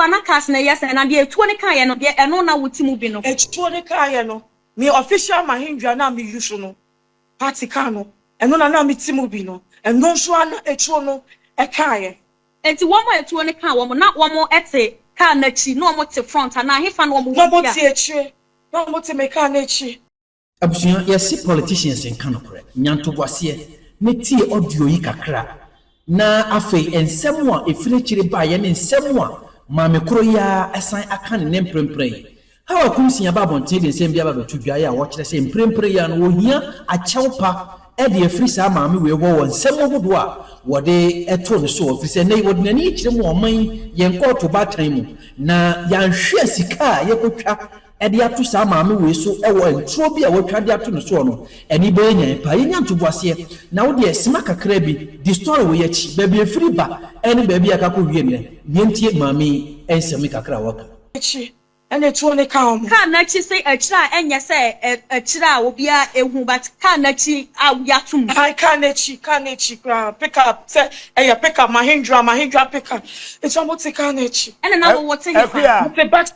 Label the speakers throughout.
Speaker 1: na cast na yes na de etuo ne kan ye no de eno na wuti mu bi no
Speaker 2: etuo ne kan ye no me official mahindra na me use no party kan no eno na me ti mu bi no eno so ana etuo no e kan ye
Speaker 1: enti wo mo etuo ne kan wo mo na wo mo ete kan na chi no mo te front na hefa no mo
Speaker 2: wo ti echi no mo te me kan na echi
Speaker 3: abusuan yes politicians en kan okre nyanto boase ne tie audio yi kakra na afei ensem a efire chire ba ye ne ensem a maame koro ya esan aka ne mprempren Hawa Koomson aba bonte de nsem bia ba betu dwa ya wo kire se mprempren ya no ohia akyewpa e de afiri sa maame we wo nsem hodo a wo de eto ne so ofiri se nei wo de nani kire mu oman ye nkoto batan mu na ya hwe sika ye kotwa edi atu sa maame we so ewo ntro bi a wotwa de atu no so no eni be nya pa yenya ntoboase na wo de sima kakra bi the story we yachi ba bi afiri ba eni ba bi akako wie ne yentie maame ensemi kakra waka
Speaker 2: echi ene tuo ne kan mo
Speaker 1: kan na chi say achira enye say achira obi a ehu but kan na chi awiatum
Speaker 2: I kan echi pick up say pick up mahindra pick up it's almost kan echi
Speaker 1: ene na wo wote hefa
Speaker 2: the back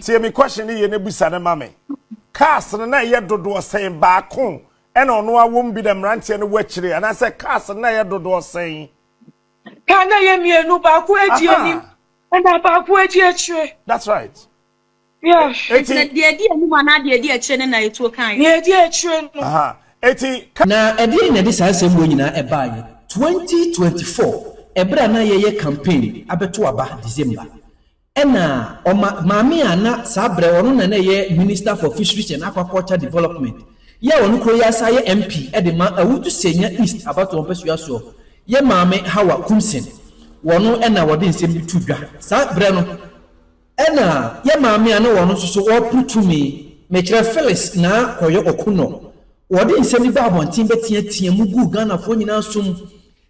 Speaker 4: see me question ye ne busa ne mame cars na ye dodo sen ba kon ene ono awom bi dem rantie ne wachire ana say cars na ye dodo sen
Speaker 2: kan na ye mienu ba ko edi ani ena ba ko edi achire
Speaker 4: that's right
Speaker 2: yeah
Speaker 1: it's na de anu na de achire ne na etuo kan
Speaker 2: ye de achire no
Speaker 4: eti
Speaker 3: na edi na de sa sembo nyina e baaye 2024 ebra na ye campaign abeto aba December ena maami ana sabre onu na ye Minister for Fisheries and Aquaculture Development ye onu kro ya sa ye MP e de ma awutu senya East about on pesu aso ye maami Hawa Koomson wonu ena wode nsem bitu dwa sabre no ena ye maami ana wonu so wo prutumi mekire Felix na Kooyor okuno wode nsem bi abontin betia mu gu Ghana fo nyina som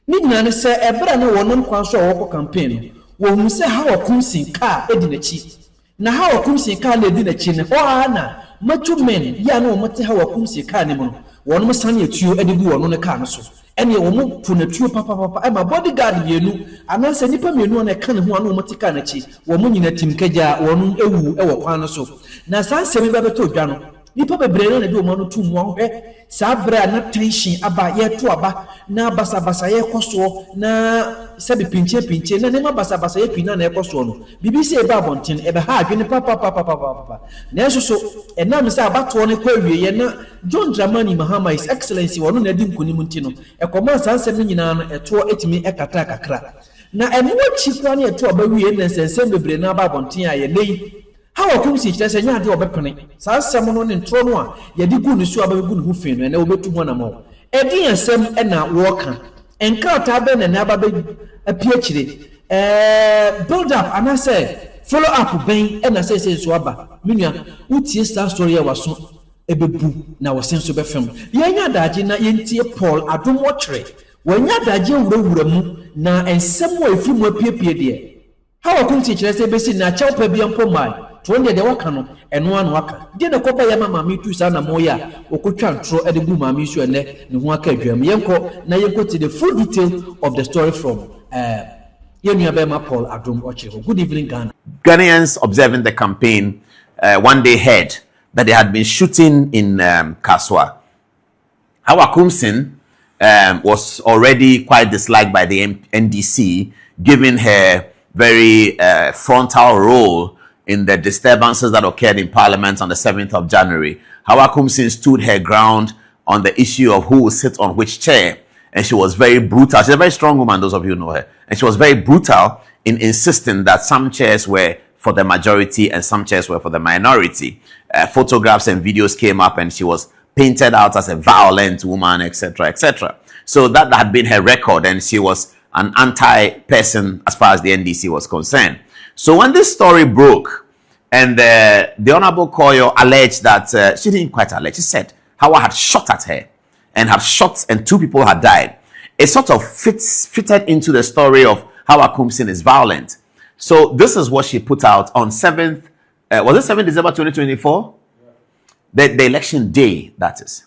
Speaker 3: ni nyina ne se ebra na wonu kwa so wo campaign wo mu se Hawa Koomson ka edinachi na Hawa Koomson ka na edinachi ne ho ana matu men ya na wo mte Hawa Koomson ka ne mo wonu mo san etuo edigu wonu ne ka no so ene wo mu punatuo papa e ma bodyguard yenu ananse nipa menu na ka ne ho ana wo mte ka na chi wo mu nyina timkaja wonu ewu e wo kwan no so na san semi ba beto dwa no nipa bebre na de wo no tu mu ahwe sabra na tension aba ye to aba na basa ye koso na sabi pinche na nema basa ye pina na ye koso no BBC e ba bonten e be ha adwene papa na so enam se abato ne kwa wie ye na John Dramani Mahama His Excellency wono na di nkonim ntino e koma sansem nyina no eto etimi e katra kakra na eno chi kwa na eto aba wie na sensem bebre na ba bonten a ye nei Hawa Koomson kire se nya de obepene sa asem no ne ntro no a ye di gu ne su aba gu ne hu fe no na obetu ho na mo e di ensem e na wo ka enkrata be na aba be apie kire build up and I say follow up ben e na say so aba menua utie star story e waso ebebu na wo senso be fam ye nya daje na ye ntie Paul adom wo kire wo nya daje wura mu na ensem wo efi mu apiepie de Hawa Koomson kire se be si na chawpa bi ampo mai to nde de waka no eno anu aka de na kopa ya mama mi tu sa na moya okotwa ntro e de gu mama isu ene ne ho aka adwam yenko na yenko to the full detail of the story from Paul Adom Ochiro. Good evening, Ghana.
Speaker 5: Ghanaians observing the campaign one day heard that they had been shooting in Kaswa. Hawa Koomson was already quite disliked by the NDC, given her very frontal role in the disturbances that occurred in Parliament on the 7th of January. Hawa Koomson stood her ground on the issue of who will sit on which chair. And she was very brutal. She's a very strong woman, those of you who know her. And she was very brutal in insisting that some chairs were for the majority and some chairs were for the minority. Photographs and videos came up and she was painted out as a violent woman, etc., etc. So that had been her record, and she was an anti-person as far as the NDC was concerned. So when this story broke, and the Honorable Kooyor alleged that, she didn't quite allege, she said Hawa had shot at her, and had shot, and 2 people had died. It sort of fitted into the story of Hawa Koomson is violent. So this is what she put out on 7th, was it 7th December 2024? Yeah. The election day, that is.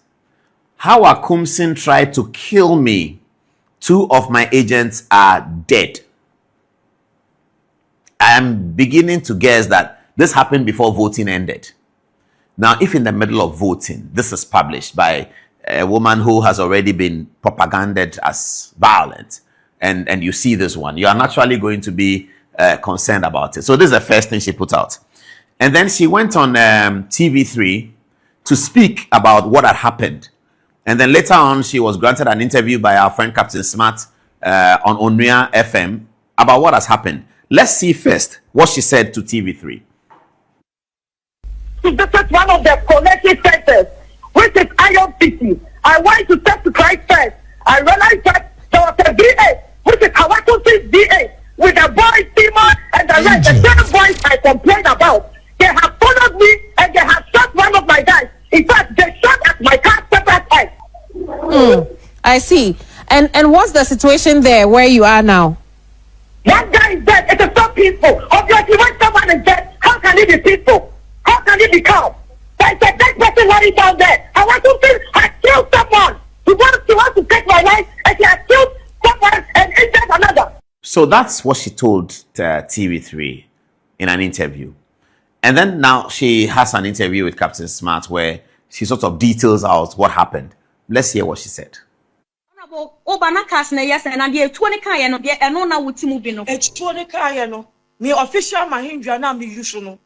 Speaker 5: Hawa Koomson tried to kill me. 2 of my agents are dead. I I'm beginning to guess that this happened before voting ended. Now, if in the middle of voting, this is published by a woman who has already been propaganded as violent, and you see this one, you are naturally going to be concerned about it. So this is the first thing she put out. And then she went on TV3 to speak about what had happened. And then later on, she was granted an interview by our friend Captain Smart on Onua FM about what has happened. Let's see first what she said to TV3.
Speaker 6: This is one of the collective centers, which is Iron City. I went to step to Christ first. I realized that there was a DA, which is our DA, with the boys, Timon, and the rest. The same boys I complained about. They have followed me and they have shot one of my guys. In fact, they shot at my car separate times.
Speaker 7: I see. And what's the situation there where you are now?
Speaker 6: One guy is dead. It is so peaceful. Obviously, when someone is dead, how can it be peaceful? How can it be calm? There's a dead person lying down there. I want to say I killed someone. He wants to take my life, and he has killed someone and injured another.
Speaker 5: So that's what she told TV3 in an interview. And then now she has an interview with Captain Smart where she sort of details out what happened. Let's hear what she said.
Speaker 2: Me official mahindra na me use no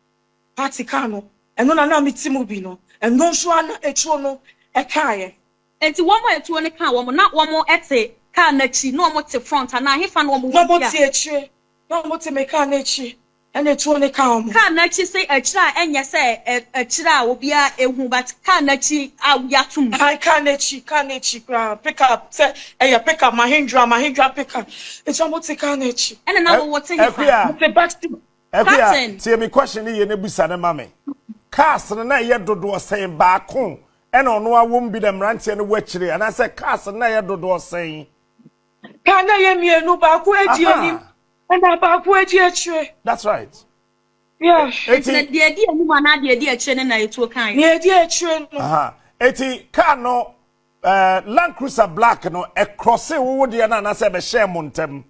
Speaker 2: party kano eno na me timu bi no eno so ana etro no e kaaye
Speaker 1: enti wo mo etuo ne kan wo mo na wo mo ete kan na chi no mo te front na hefa no mo
Speaker 2: no mo te etire no mo te me kan na chi ene etro ne kan mo
Speaker 1: kan na chi say etira enye say etira obi a ehu but kan na chi awiatum
Speaker 2: I kan na chi pick up say pick up mahindra pick up it's almost te kan na chi
Speaker 1: ene na wo te hefa
Speaker 2: the back
Speaker 4: See me question ye ne busa ne mame. Cars na ye dodo sen ba kon. E na ono awom bi dem rantie ne wachire. And I say cars na ye dodo sen.
Speaker 2: Kan na ye mienu ba ko edi anim. And ba ko edi achire.
Speaker 4: That's right.
Speaker 2: Yeah.
Speaker 1: Eti na de edi anim ana de edi achire ne na etuo kan.
Speaker 2: Ne edi achire no.
Speaker 4: Eti car no Land Cruiser Black no e cross wo de na say be share montem.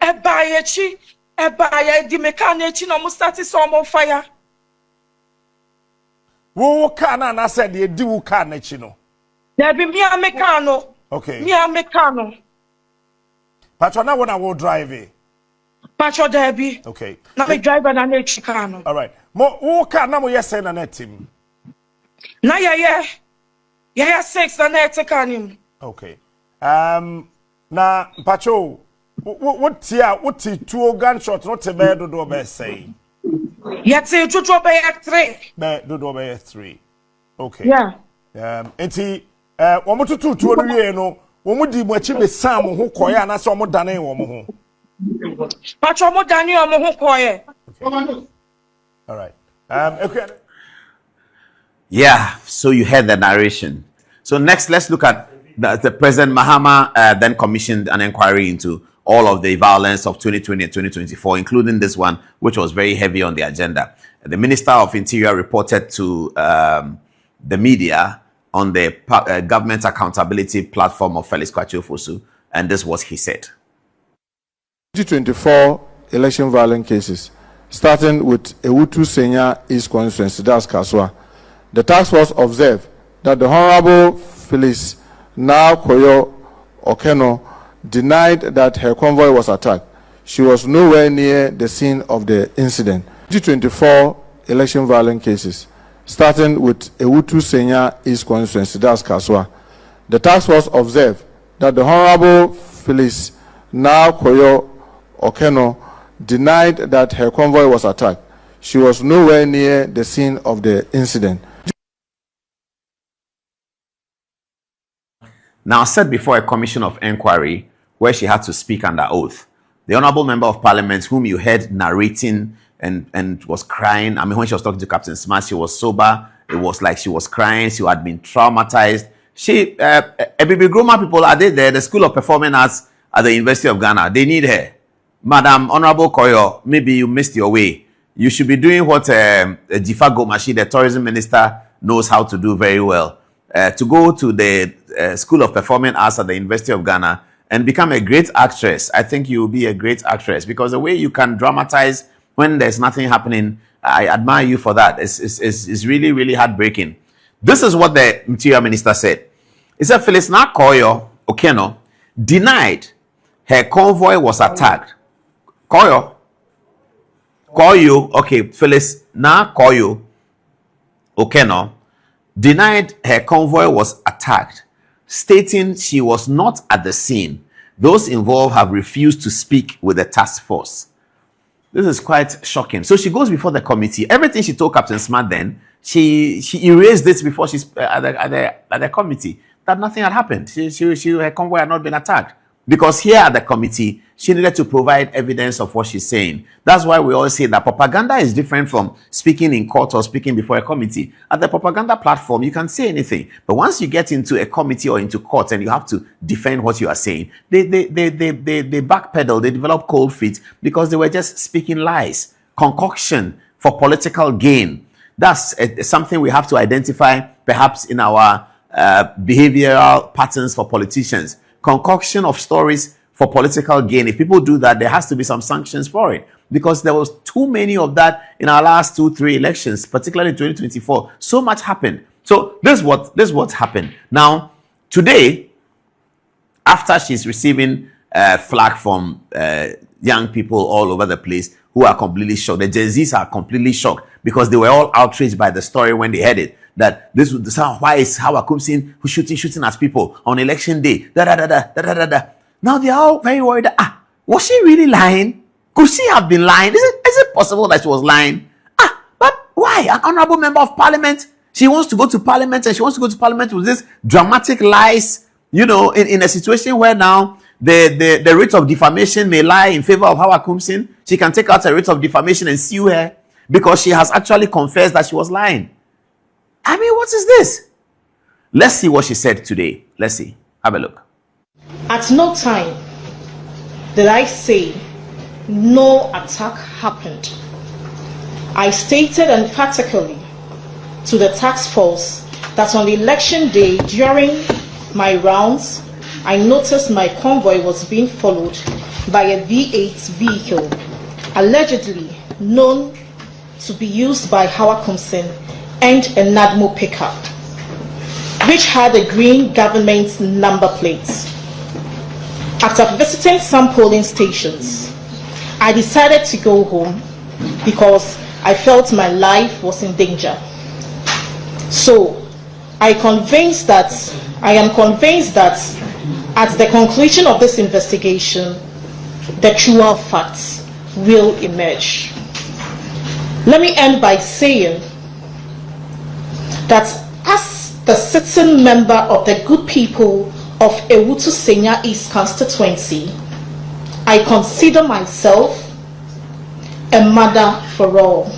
Speaker 2: E ba ye chi Ebaya di mechanic no mo start some on fire.
Speaker 4: Wo car na said ye di wo car na chi no.
Speaker 2: There be me a mechano.
Speaker 4: Okay.
Speaker 2: Me a mechano.
Speaker 4: Patro na wona wo drive.
Speaker 2: Patro there be.
Speaker 4: Okay.
Speaker 2: Na me driver na na chikano.
Speaker 4: All right. Mo wo car na mo yesen na team.
Speaker 2: Na ya 6 na na tekanim.
Speaker 4: Okay. Na patro what two gunshot not a bed do be say.
Speaker 2: Yet say to drop by 3.
Speaker 4: Bed do be 3. Okay.
Speaker 2: Yeah.
Speaker 4: Enti wo mo tutu no wie no wo mo di mo achi be sam ho koya na so mo dane wo mo ho.
Speaker 2: Patro mo dane wo mo ho koye.
Speaker 4: All right. Okay.
Speaker 5: Yeah, so you heard the narration. So next, let's look at the President Mahama then commissioned an inquiry into all of the violence of 2020 and 2024, including this one, which was very heavy on the agenda. The Minister of Interior reported to the media on the government accountability platform of Felix Kwachio Fosu, and this was he said.
Speaker 8: 2024 election violence cases, starting with Ewutu Senya East Constituency, that's Kaswa. The task force observed that the Honorable Felix Kooyor Okeno denied that her convoy was attacked. She was nowhere near the scene of the incident. 2024 election violence cases, starting with Ewutu Senya East Constituency, that's Kaswa. The task force observed that the Honorable Felix Kooyor Okeno denied that her convoy was attacked. She was nowhere near the scene of the incident.
Speaker 5: Now, said before a commission of inquiry where she had to speak under oath, the Honorable Member of Parliament, whom you heard narrating and was crying, I mean, when she was talking to Captain Smart, she was sober. It was like she was crying. She had been traumatized. Ebibi Groma people, are they there? The School of Performing Arts at the University of Ghana, they need her. Madam Honorable Kooyor, maybe you missed your way. You should be doing what Jifa Gomashi, the tourism minister, knows how to do very well. To go to the School of Performing Arts at the University of Ghana and become a great actress. I think you will be a great actress because the way you can dramatize when there's nothing happening. I admire you for that. It's really, really heartbreaking. This is what the Interior Minister said. He said Phyllis Na Kooyor Okeno denied her convoy was attacked. Kooyor, okay, Phyllis Na Kooyor Okeno denied her convoy was attacked, stating she was not at the scene. Those involved have refused to speak with the task force. This is quite shocking. So she goes before the committee. Everything she told Captain Smart then, she erased this before she's at the committee, that nothing had happened. Her convoy had not been attacked. Because here at the committee, she needed to provide evidence of what she's saying. That's why we always say that propaganda is different from speaking in court or speaking before a committee. At the propaganda platform, you can say anything. But once you get into a committee or into court and you have to defend what you are saying, they backpedal, they develop cold feet because they were just speaking lies, concoction for political gain. That's something we have to identify perhaps in our behavioral patterns for politicians. Concoction of stories for political gain. If people do that, there has to be some sanctions for it, because there was too many of that in our last 2-3 elections, particularly 2024. So much happened. So this is what happened. Now, today, after she's receiving flack from young people all over the place who are completely shocked, the Gen Zs are completely shocked because they were all outraged by the story when they heard it. That this was why is Hawa Koomson who's shooting at people on election day. Now they are all very worried. Was she really lying? Could she have been lying? Is it possible that she was lying? But why? An honorable member of parliament. She wants to go to parliament, and she wants to go to parliament with this dramatic lies. You know, in a situation where now the writ of defamation may lie in favor of Hawa Koomson. She can take out a writ of defamation and sue her because she has actually confessed that she was lying. I mean, what is this? Let's see what she said today. Let's see. Have a look.
Speaker 9: At no time did I say no attack happened. I stated emphatically to the task force that on election day during my rounds, I noticed my convoy was being followed by a V8 vehicle, allegedly known to be used by Hawa Koomson and a Nadmo pickup, which had a green government number plate. After visiting some polling stations, I decided to go home because I felt my life was in danger. So I am convinced that at the conclusion of this investigation, the truer facts will emerge. Let me end by saying that as the sitting member of the good people of Ewutu Senya East constituency, I consider myself a mother for all.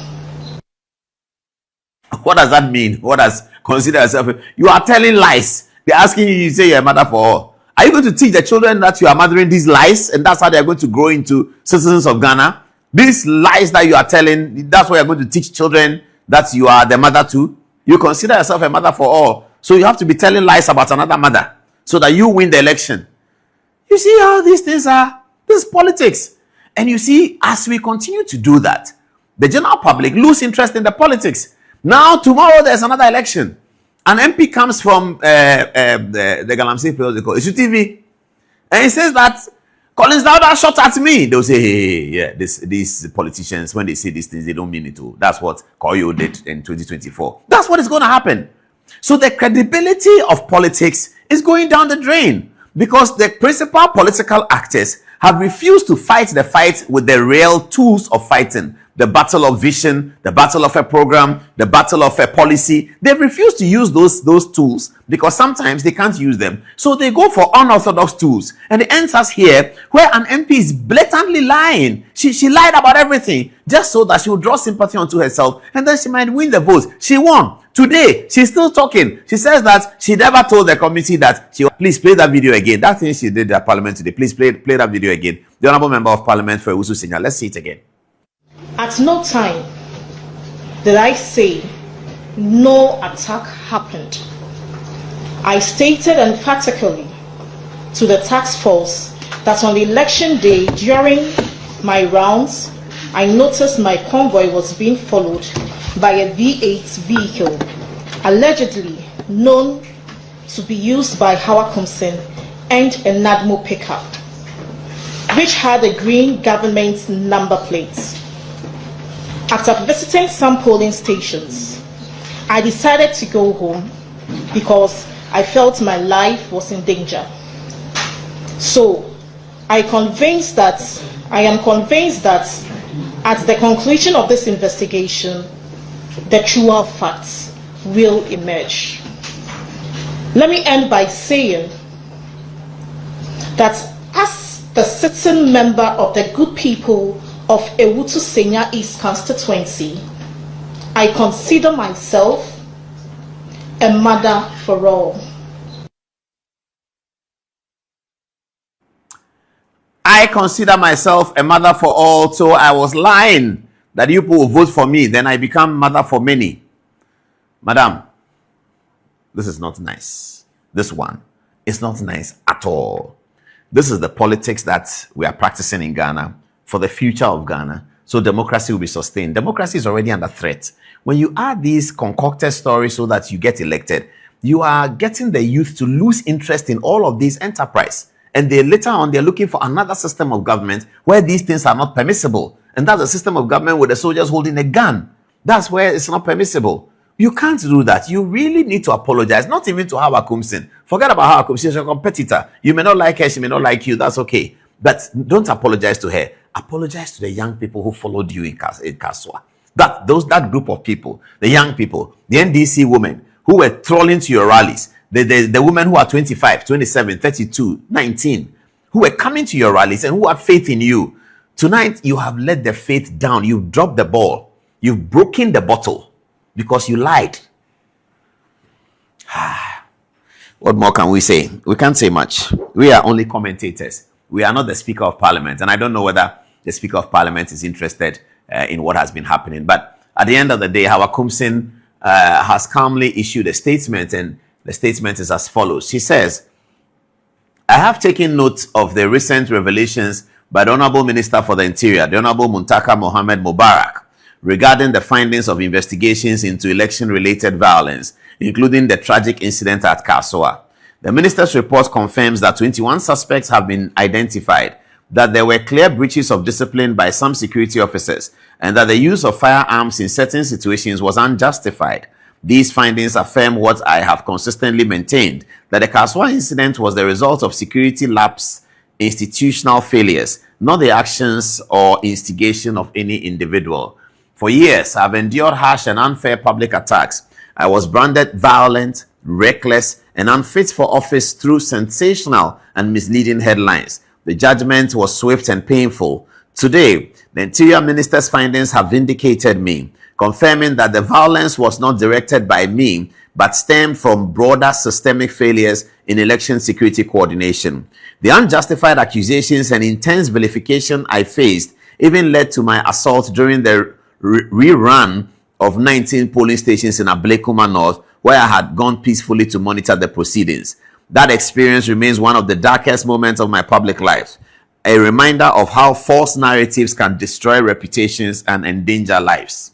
Speaker 5: What does that mean? What does consider yourself? You are telling lies. They're asking you, you say you're a mother for all. Are you going to teach the children that you are mothering these lies, and that's how they're going to grow into citizens of Ghana? These lies that you are telling, that's what you're going to teach children that you are the mother to? You consider yourself a mother for all. So you have to be telling lies about another mother so that you win the election. You see how these things are? This is politics. And you see, as we continue to do that, the general public lose interest in the politics. Now, tomorrow, there's another election. An MP comes from the Galamsey periodical, it's TV, and he says that Collins Dowda shot at me. They'll say, hey, yeah, these politicians, when they say these things, they don't mean it to. That's what Kooyor did in 2024. That's what is going to happen. So the credibility of politics is going down the drain because the principal political actors have refused to fight the fight with the real tools of fighting. The battle of vision, the battle of a program, the battle of a policy. They've refused to use those tools because sometimes they can't use them. So they go for unorthodox tools. And it ends us here where an MP is blatantly lying. She lied about everything just so that she will draw sympathy onto herself and then she might win the votes. She won. Today, she's still talking. She says that she never told the committee that she... Please play that video again. That thing she did at Parliament today. Please play that video again. The Honorable Member of Parliament for Ewutu Senya. Let's see it again.
Speaker 9: At no time did I say no attack happened. I stated emphatically to the task force that on election day during my rounds, I noticed my convoy was being followed by a V8 vehicle, allegedly known to be used by Hawa Koomson and a Nadmo pickup, which had a green government number plate. After visiting some polling stations, I decided to go home because I felt my life was in danger. So I am convinced that at the conclusion of this investigation, the truer facts will emerge. Let me end by saying that as the sitting member of the good people of Ewutu Senya East constituency, I consider myself a mother for all.
Speaker 5: I consider myself a mother for all, so I was lying that you people will vote for me, then I become mother for many. Madam, this is not nice. This one is not nice at all. This is the politics that we are practicing in Ghana for the future of Ghana, so democracy will be sustained. Democracy is already under threat. When you add these concocted stories so that you get elected, you are getting the youth to lose interest in all of these enterprise. And they later on, they're looking for another system of government where these things are not permissible. And that's a system of government with the soldiers holding a gun. That's where it's not permissible. You can't do that. You really need to apologize, not even to Hawa Koomson. Forget about Hawa Koomson. She's a competitor. You may not like her, she may not like you. That's okay. But don't apologize to her. Apologize to the young people who followed you in Kaswa. That group of people, the young people, the NDC women who were trolling to your rallies, the women who are 25, 27, 32, 19, who were coming to your rallies and who have faith in you. Tonight, you have let the faith down. You've dropped the ball. You've broken the bottle because you lied. What more can we say? We can't say much. We are only commentators. We are not the Speaker of Parliament. And I don't know whether the Speaker of Parliament is interested in what has been happening. But at the end of the day, Hawa Koomson has calmly issued a statement, and the statement is as follows. She says, I have taken note of the recent revelations by the Honorable Minister for the Interior, the Honorable Muntaka Mohammed Mubarak, regarding the findings of investigations into election-related violence, including the tragic incident at Kaswa. The minister's report confirms that 21 suspects have been identified, that there were clear breaches of discipline by some security officers, and that the use of firearms in certain situations was unjustified. These findings affirm what I have consistently maintained, that the Kaswa incident was the result of security lapse, institutional failures, not the actions or instigation of any individual. For years, I have endured harsh and unfair public attacks. I was branded violent, reckless, and unfit for office through sensational and misleading headlines. The judgment was swift and painful. Today, the Interior Minister's findings have vindicated me, confirming that the violence was not directed by me, but stemmed from broader systemic failures in election security coordination. The unjustified accusations and intense vilification I faced even led to my assault during the rerun of 19 polling stations in Ablekuma North, where I had gone peacefully to monitor the proceedings. That experience remains one of the darkest moments of my public life, a reminder of how false narratives can destroy reputations and endanger lives.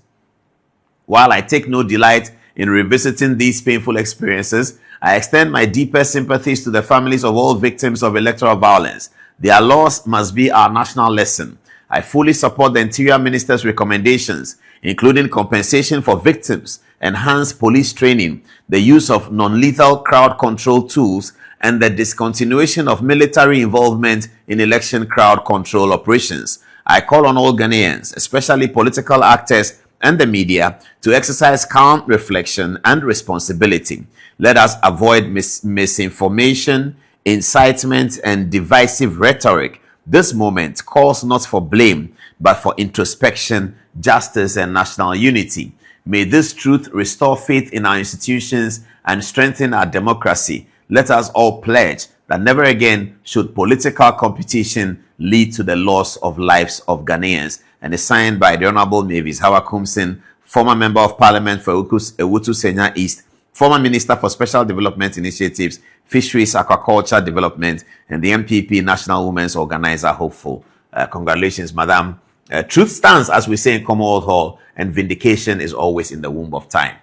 Speaker 5: While I take no delight in revisiting these painful experiences, I extend my deepest sympathies to the families of all victims of electoral violence. Their loss must be our national lesson. I fully support the Interior Minister's recommendations, including compensation for victims, enhanced police training, the use of non-lethal crowd control tools, and the discontinuation of military involvement in election crowd control operations. I call on all Ghanaians, especially political actors and the media, to exercise calm reflection and responsibility. Let us avoid misinformation, incitement, and divisive rhetoric. This moment calls not for blame, but for introspection, justice, and national unity. May this truth restore faith in our institutions and strengthen our democracy. Let us all pledge that never again should political competition lead to the loss of lives of Ghanaians. And is signed by the Honorable Mavis Hawa Koomson, former Member of Parliament for Ewutu Senya East, former Minister for Special Development Initiatives, Fisheries, Aquaculture Development, and the MPP National Women's Organizer hopeful. Congratulations, Madam. Truth stands, as we say in Commonwealth Hall, and vindication is always in the womb of time.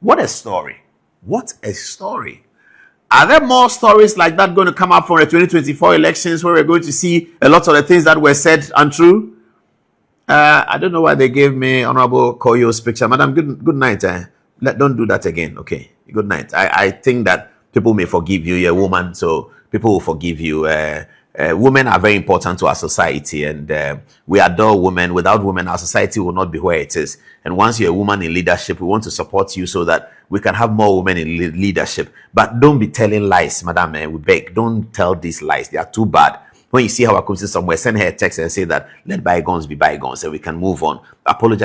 Speaker 5: What a story. What a story. Are there more stories like that going to come up from the 2024 elections where we're going to see a lot of the things that were said untrue? I don't know why they gave me Honorable Kooyor's picture. Madam, good night. Don't do that again. Okay, good night. I think that people may forgive you. You're a woman, so people will forgive you. Women are very important to our society, and we adore women. Without women, our society will not be where it is. And once you're a woman in leadership, we want to support you so that we can have more women in leadership. But don't be telling lies, madam. We beg, don't tell these lies. They are too bad. When you see Hawa Koomson somewhere, send her a text and say that let bygones be bygones, and we can move on. Apologize